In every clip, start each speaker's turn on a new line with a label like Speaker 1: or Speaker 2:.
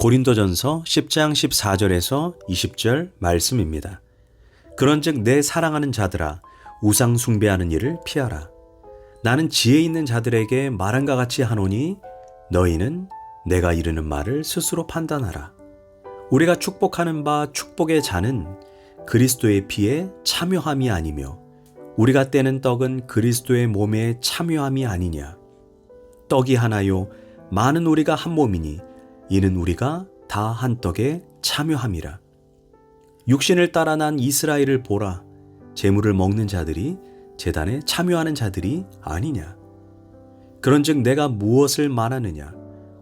Speaker 1: 고린도전서 10장 14절에서 20절 말씀입니다. 그런즉 내 사랑하는 자들아 우상 숭배하는 일을 피하라. 나는 지혜 있는 자들에게 말한과 같이 하노니 너희는 내가 이르는 말을 스스로 판단하라. 우리가 축복하는 바 축복의 잔은 그리스도의 피에 참여함이 아니며 우리가 떼는 떡은 그리스도의 몸에 참여함이 아니냐. 떡이 하나요 많은 우리가 한 몸이니 이는 우리가 다 한 떡에 참여함이라. 육신을 따라 난 이스라엘을 보라. 제물을 먹는 자들이 제단에 참여하는 자들이 아니냐. 그런즉 내가 무엇을 말하느냐.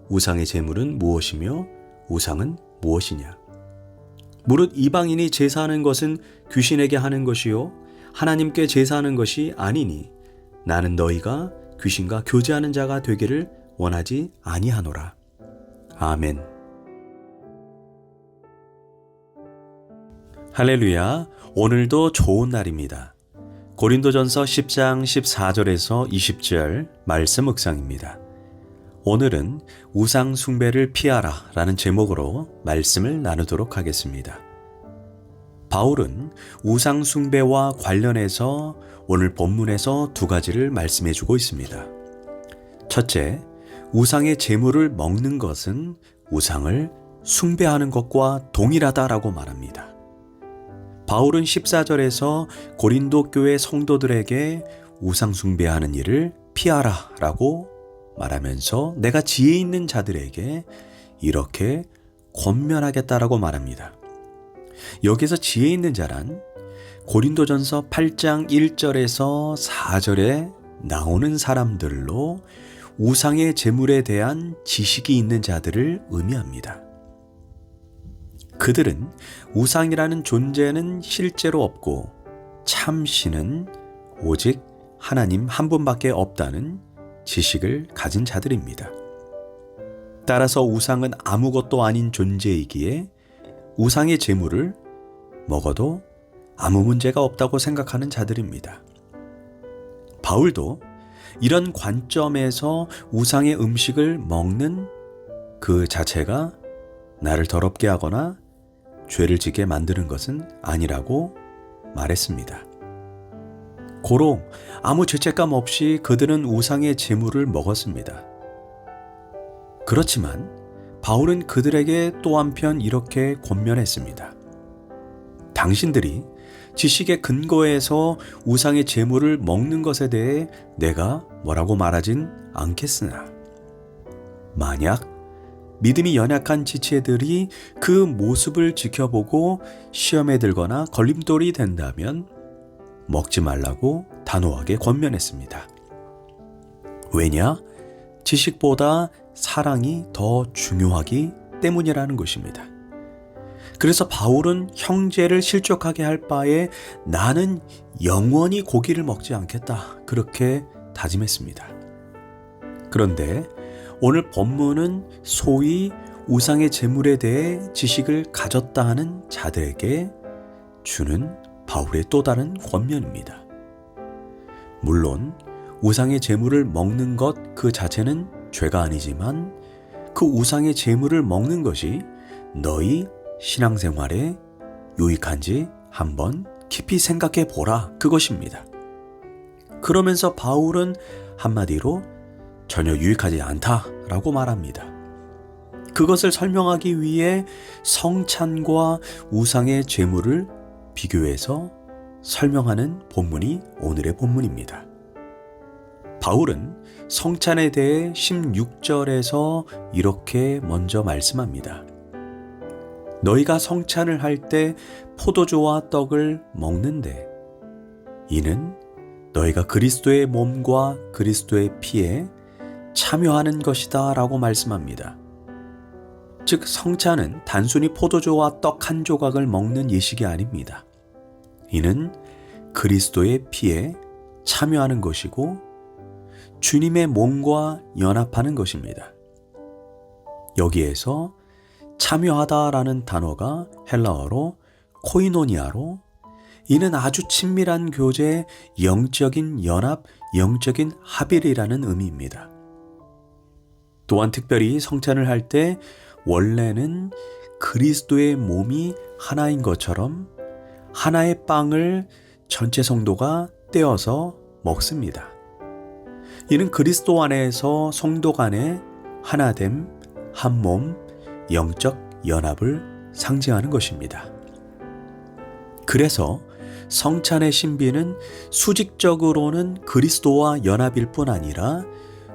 Speaker 1: 우상의 제물은 무엇이며 우상은 무엇이냐. 무릇 이방인이 제사하는 것은 귀신에게 하는 것이요 하나님께 제사하는 것이 아니니 나는 너희가 귀신과 교제하는 자가 되기를 원하지 아니하노라. 아멘. 할렐루야. 오늘도 좋은 날입니다. 고린도전서 10장 14절에서 20절 말씀 묵상입니다. 오늘은 우상 숭배를 피하라 라는 제목으로 말씀을 나누도록 하겠습니다. 바울은 우상 숭배와 관련해서 오늘 본문에서 두 가지를 말씀해 주고 있습니다. 첫째, 우상의 제물을 먹는 것은 우상을 숭배하는 것과 동일하다라고 말합니다. 바울은 14절에서 고린도 교회 성도들에게 우상 숭배하는 일을 피하라 라고 말하면서 내가 지혜 있는 자들에게 이렇게 권면하겠다라고 말합니다. 여기서 지혜 있는 자란 고린도전서 8장 1절에서 4절에 나오는 사람들로 우상의 제물에 대한 지식이 있는 자들을 의미합니다. 그들은 우상이라는 존재는 실제로 없고 참신은 오직 하나님 한 분밖에 없다는 지식을 가진 자들입니다. 따라서 우상은 아무것도 아닌 존재이기에 우상의 제물을 먹어도 아무 문제가 없다고 생각하는 자들입니다. 바울도 이런 관점에서 우상의 음식을 먹는 그 자체가 나를 더럽게 하거나 죄를 지게 만드는 것은 아니라고 말했습니다. 고로 아무 죄책감 없이 그들은 우상의 제물을 먹었습니다. 그렇지만 바울은 그들에게 또 한편 이렇게 권면했습니다. 당신들이 지식의 근거에서 우상의 제물을 먹는 것에 대해 내가 뭐라고 말하진 않겠으나 만약 믿음이 연약한 지체들이 그 모습을 지켜보고 시험에 들거나 걸림돌이 된다면 먹지 말라고 단호하게 권면했습니다. 왜냐? 지식보다 사랑이 더 중요하기 때문이라는 것입니다. 그래서 바울은 형제를 실족하게 할 바에 나는 영원히 고기를 먹지 않겠다. 그렇게 다짐했습니다. 그런데 오늘 본문은 소위 우상의 제물에 대해 지식을 가졌다 하는 자들에게 주는 바울의 또 다른 권면입니다. 물론 우상의 제물을 먹는 것 그 자체는 죄가 아니지만 그 우상의 제물을 먹는 것이 너희 신앙생활에 유익한지 한번 깊이 생각해 보라 그것입니다. 그러면서 바울은 한마디로 전혀 유익하지 않다라고 말합니다. 그것을 설명하기 위해 성찬과 우상의 제물을 비교해서 설명하는 본문이 오늘의 본문입니다. 바울은 성찬에 대해 16절에서 이렇게 먼저 말씀합니다. 너희가 성찬을 할 때 포도주와 떡을 먹는데 이는 너희가 그리스도의 몸과 그리스도의 피에 참여하는 것이다 라고 말씀합니다. 즉 성찬은 단순히 포도주와 떡 한 조각을 먹는 예식이 아닙니다. 이는 그리스도의 피에 참여하는 것이고 주님의 몸과 연합하는 것입니다. 여기에서 참여하다라는 단어가 헬라어로 코이노니아로 이는 아주 친밀한 교제의 영적인 연합, 영적인 합일이라는 의미입니다. 또한 특별히 성찬을 할 때 원래는 그리스도의 몸이 하나인 것처럼 하나의 빵을 전체 성도가 떼어서 먹습니다. 이는 그리스도 안에서 성도 간의 하나됨, 한 몸, 영적 연합을 상징하는 것입니다. 그래서 성찬의 신비는 수직적으로는 그리스도와 연합일 뿐 아니라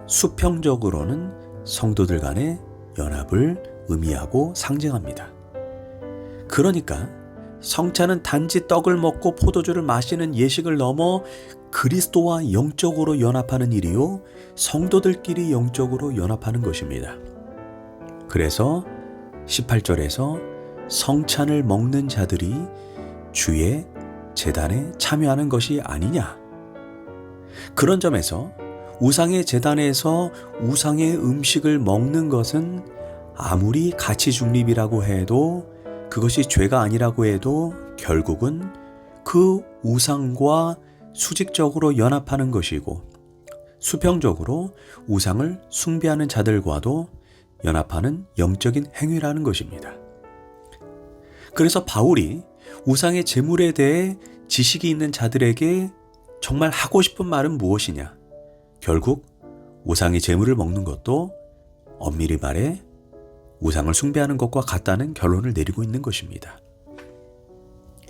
Speaker 1: 수평적으로는 성도들 간의 연합을 의미하고 상징합니다. 그러니까 성찬은 단지 떡을 먹고 포도주를 마시는 예식을 넘어 그리스도와 영적으로 연합하는 일이요, 성도들끼리 영적으로 연합하는 것입니다. 그래서 18절에서 성찬을 먹는 자들이 주의 제단에 참여하는 것이 아니냐. 그런 점에서 우상의 제단에서 우상의 음식을 먹는 것은 아무리 가치 중립이라고 해도, 그것이 죄가 아니라고 해도 결국은 그 우상과 수직적으로 연합하는 것이고, 수평적으로 우상을 숭배하는 자들과도 연합하는 영적인 행위라는 것입니다. 그래서 바울이 우상의 제물에 대해 지식이 있는 자들에게 정말 하고 싶은 말은 무엇이냐? 결국 우상의 제물을 먹는 것도 엄밀히 말해 우상을 숭배하는 것과 같다는 결론을 내리고 있는 것입니다.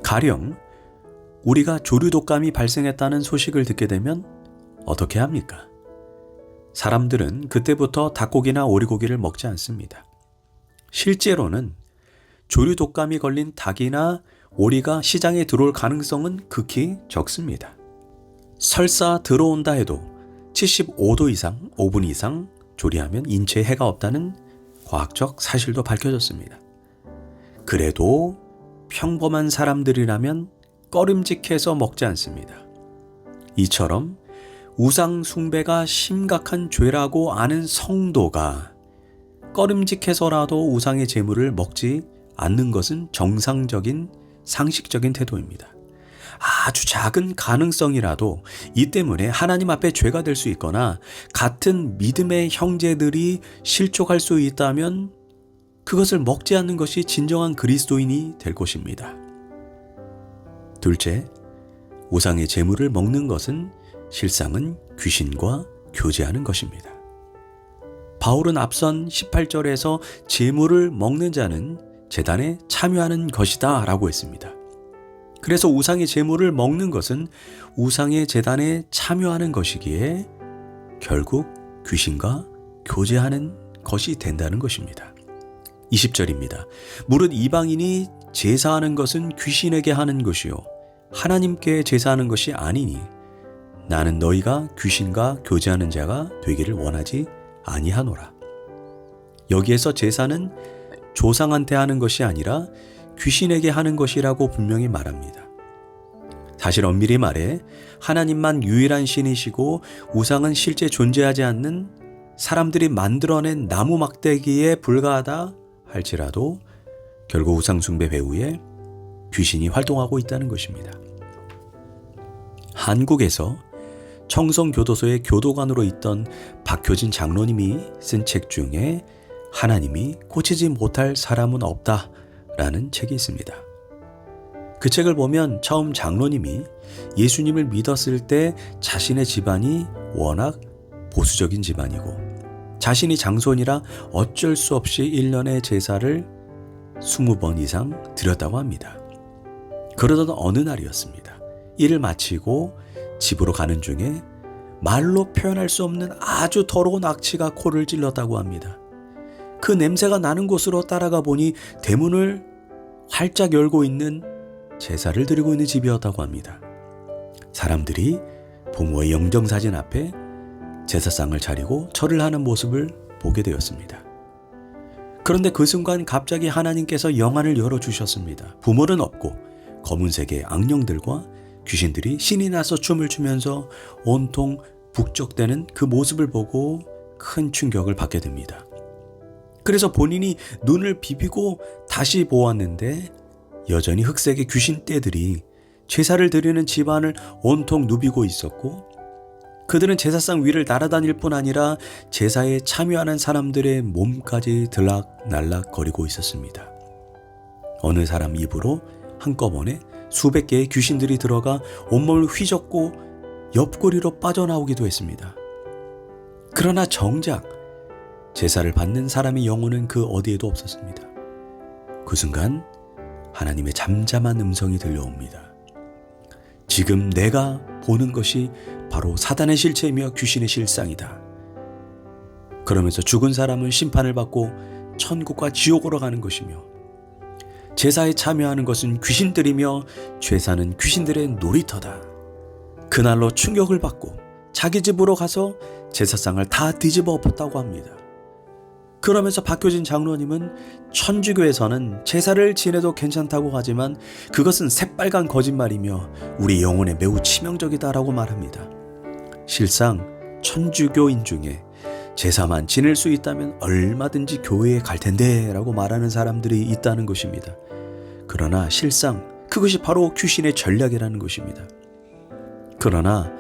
Speaker 1: 가령 우리가 조류 독감이 발생했다는 소식을 듣게 되면 어떻게 합니까? 사람들은 그때부터 닭고기나 오리고기를 먹지 않습니다. 실제로는 조류 독감이 걸린 닭이나 오리가 시장에 들어올 가능성은 극히 적습니다. 설사 들어온다 해도 75도 이상, 5분 이상 조리하면 인체에 해가 없다는 과학적 사실도 밝혀졌습니다. 그래도 평범한 사람들이라면 꺼림직해서 먹지 않습니다. 이처럼 우상 숭배가 심각한 죄라고 아는 성도가 꺼림직해서라도 우상의 제물을 먹지 않는 것은 정상적인 상식적인 태도입니다. 아주 작은 가능성이라도 이 때문에 하나님 앞에 죄가 될 수 있거나 같은 믿음의 형제들이 실족할 수 있다면 그것을 먹지 않는 것이 진정한 그리스도인이 될 것입니다. 둘째, 우상의 제물을 먹는 것은 실상은 귀신과 교제하는 것입니다. 바울은 앞선 18절에서 제물을 먹는 자는 제단에 참여하는 것이다 라고 했습니다. 그래서 우상의 제물을 먹는 것은 우상의 제단에 참여하는 것이기에 결국 귀신과 교제하는 것이 된다는 것입니다. 20절입니다. 무릇 이방인이 제사하는 것은 귀신에게 하는 것이요 하나님께 제사하는 것이 아니니 나는 너희가 귀신과 교제하는 자가 되기를 원하지 아니하노라. 여기에서 제사는 조상한테 하는 것이 아니라 귀신에게 하는 것이라고 분명히 말합니다. 사실 엄밀히 말해 하나님만 유일한 신이시고 우상은 실제 존재하지 않는 사람들이 만들어낸 나무 막대기에 불과하다 할지라도 결국 우상 숭배 배후에 귀신이 활동하고 있다는 것입니다. 한국에서 청송교도소의 교도관으로 있던 박효진 장로님이 쓴 책 중에 하나님이 고치지 못할 사람은 없다 라는 책이 있습니다. 그 책을 보면 처음 장로님이 예수님을 믿었을 때 자신의 집안이 워낙 보수적인 집안이고 자신이 장손이라 어쩔 수 없이 1년의 제사를 20번 이상 드렸다고 합니다. 그러던 어느 날이었습니다. 일을 마치고 집으로 가는 중에 말로 표현할 수 없는 아주 더러운 악취가 코를 찔렀다고 합니다. 그 냄새가 나는 곳으로 따라가 보니 대문을 활짝 열고 있는 제사를 드리고 있는 집이었다고 합니다. 사람들이 부모의 영정사진 앞에 제사상을 차리고 절을 하는 모습을 보게 되었습니다. 그런데 그 순간 갑자기 하나님께서 영안을 열어주셨습니다. 부모는 없고 검은색의 악령들과 귀신들이 신이 나서 춤을 추면서 온통 북적대는 그 모습을 보고 큰 충격을 받게 됩니다. 그래서 본인이 눈을 비비고 다시 보았는데 여전히 흑색의 귀신 떼들이 제사를 드리는 집안을 온통 누비고 있었고 그들은 제사상 위를 날아다닐 뿐 아니라 제사에 참여하는 사람들의 몸까지 들락날락거리고 있었습니다. 어느 사람 입으로 한꺼번에 수백 개의 귀신들이 들어가 온몸을 휘젓고 옆구리로 빠져나오기도 했습니다. 그러나 정작 제사를 받는 사람의 영혼은 그 어디에도 없었습니다. 그 순간 하나님의 잠잠한 음성이 들려옵니다. 지금 내가 보는 것이 바로 사단의 실체이며 귀신의 실상이다. 그러면서 죽은 사람은 심판을 받고 천국과 지옥으로 가는 것이며, 제사에 참여하는 것은 귀신들이며 제사는 귀신들의 놀이터다. 그날로 충격을 받고 자기 집으로 가서 제사상을 다 뒤집어 엎었다고 합니다. 그러면서 박효진 장로님은 천주교에서는 제사를 지내도 괜찮다고 하지만 그것은 새빨간 거짓말이며 우리 영혼에 매우 치명적이다라고 말합니다. 실상 천주교인 중에 제사만 지낼 수 있다면 얼마든지 교회에 갈 텐데 라고 말하는 사람들이 있다는 것입니다. 그러나 실상 그것이 바로 귀신의 전략이라는 것입니다. 그러나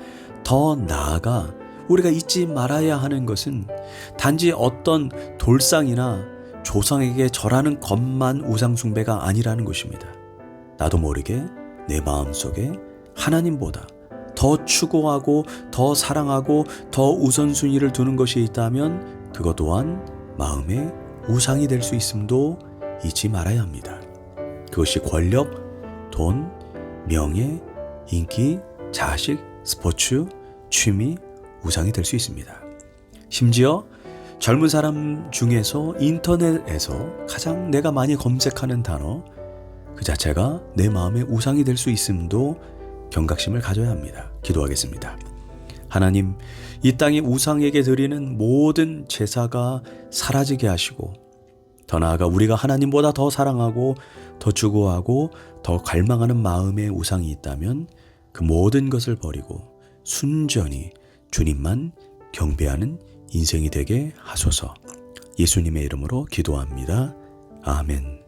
Speaker 1: 더 나아가 우리가 잊지 말아야 하는 것은 단지 어떤 돌상이나 조상에게 절하는 것만 우상숭배가 아니라는 것입니다. 나도 모르게 내 마음속에 하나님보다 더 추구하고 더 사랑하고 더 우선순위를 두는 것이 있다면 그것 또한 마음의 우상이 될 수 있음도 잊지 말아야 합니다. 그것이 권력, 돈, 명예, 인기, 자식, 스포츠, 취미, 우상이 될 수 있습니다. 심지어 젊은 사람 중에서 인터넷에서 가장 내가 많이 검색하는 단어 그 자체가 내 마음의 우상이 될 수 있음도 경각심을 가져야 합니다. 기도하겠습니다. 하나님, 이 땅의 우상에게 드리는 모든 제사가 사라지게 하시고 더 나아가 우리가 하나님보다 더 사랑하고 더 추구하고 더 갈망하는 마음의 우상이 있다면 그 모든 것을 버리고 순전히 주님만 경배하는 인생이 되게 하소서. 예수님의 이름으로 기도합니다. 아멘.